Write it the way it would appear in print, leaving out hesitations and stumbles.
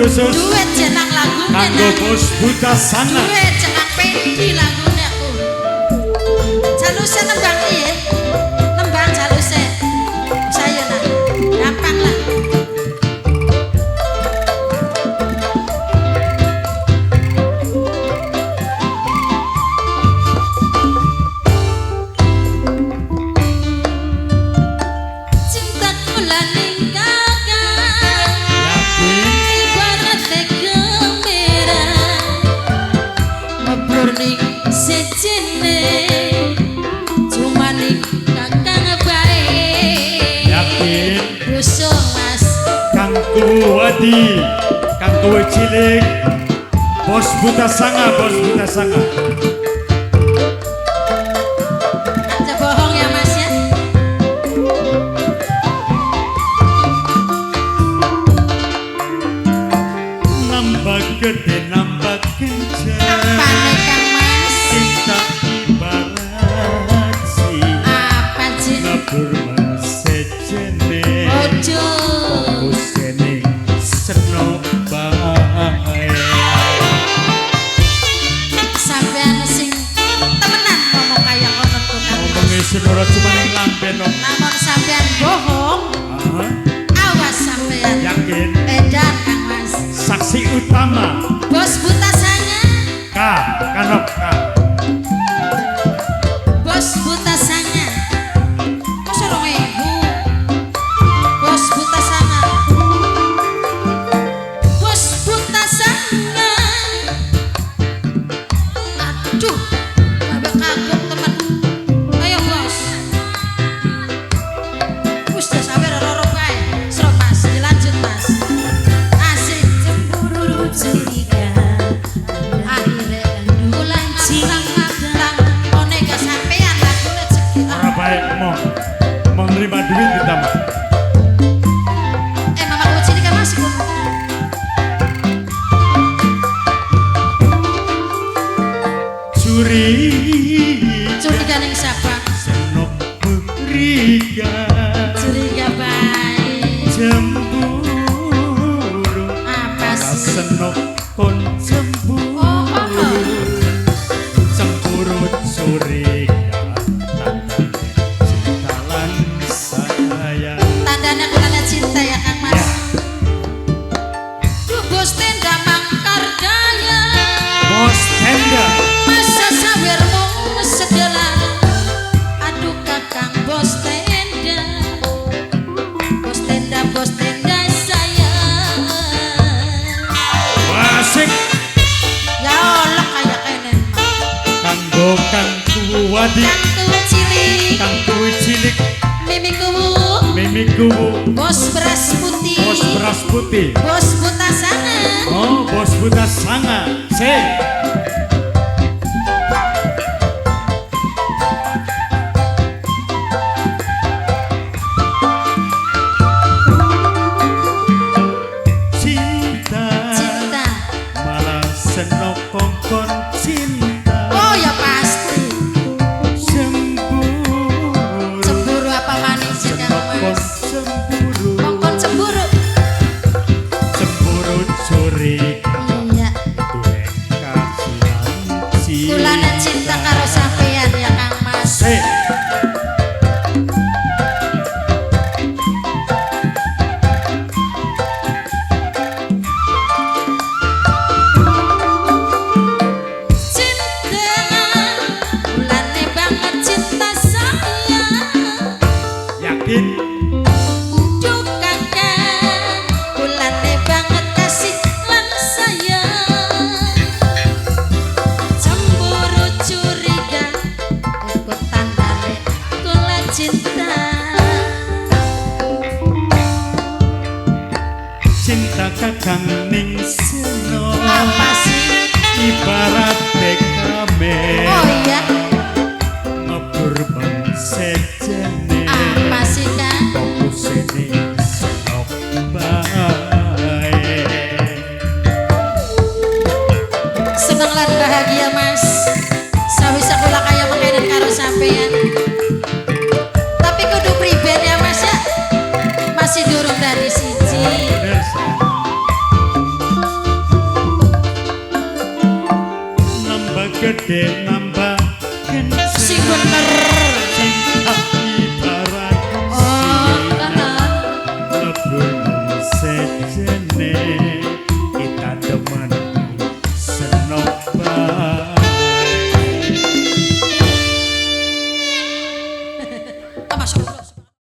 khusus duit jenang lagune kanggo Bos Buta Sanga. duit jenang pendi lagune aku jaluse nembang iye nembang jaluse saya nah gampang lah Wadi kang kowe cilik Bos Buta Sanga, Bos Buta Sanga. aja bohong ya Mas ya. Nambah gede nambah kencang Apane Kang Mas? cinta ibarat si Apa sih? nabur mesejene Ojo kusene seno bae sampean sing temenan ngomong kaya ngono tuh Kang Mas. ngomongnya senora cuma yang lambe no. Namun sampean bohong, awas sampean. Yakin Edan Kang Mas. saksi utama Bos Buta Sanga, kanok Bos Buta Sanga. Kok sorong ibu? Bos Buta Sanga. Bos Buta Sanga. Aduh, babak kagum teman. Ayo bos. Wis dah sabar roro kae. Serok Mas, dilanjut Mas. Asik cemburu curiga. Akhirnya bulan cilang madang. One gak sampean lagune sekitar. orang baik mau menerima duit kita mah. Mama kucing ini kan masih kok. Curiga ning siapa? Senok beriga Curiga baik. cemburu Apa sih? senok kon cemburu Oh, oh. cemburu curiga tandanya cinta lan sayang. Tandanya tanda cinta ya Kang Mas. Duh bos tenda mangkar daya. Bos tenda Masa sawer mung sedalan. Aduh kakang bos tenda. Bos tenda sayang. wasik Ya Allah kayak kenen mah. kanggo kang kuwadi Kang tuh cilik. kang kuwi cilik Mimiku. mimiku Bos beras putih. Bos beras putih. Bos Buta Sanga. Oh, Bos Buta Sanga. Cinta Cinta. malah senok kongkon cinta. Oh ya pasti. Cemburu Cemburu apa manis sih Kang senok Mas? cemburu Kongkon cemburu. cemburu curiga Iya. tuh kasihan cinta. Tulanan cinta karo sampean ya Kang Mas. Cinta. Bulane banget cinta saya. Yakin Duh kakak, bulane banget kasih lan sayang. Cemburu curiga, ikut tandane kula cinta. cinta kakang ning seno Apa sih? ibarat dekame Oh iya, ngebur bang sejene apa sih Kang? fokus ini senok bae Seneng lan bahagia Mas. Sawisa kula kaya mengenen karo sampean. Tapi kudu pribadi ya Mas ya. Masih durung dari siji. bener sayang. gede nambah Singgur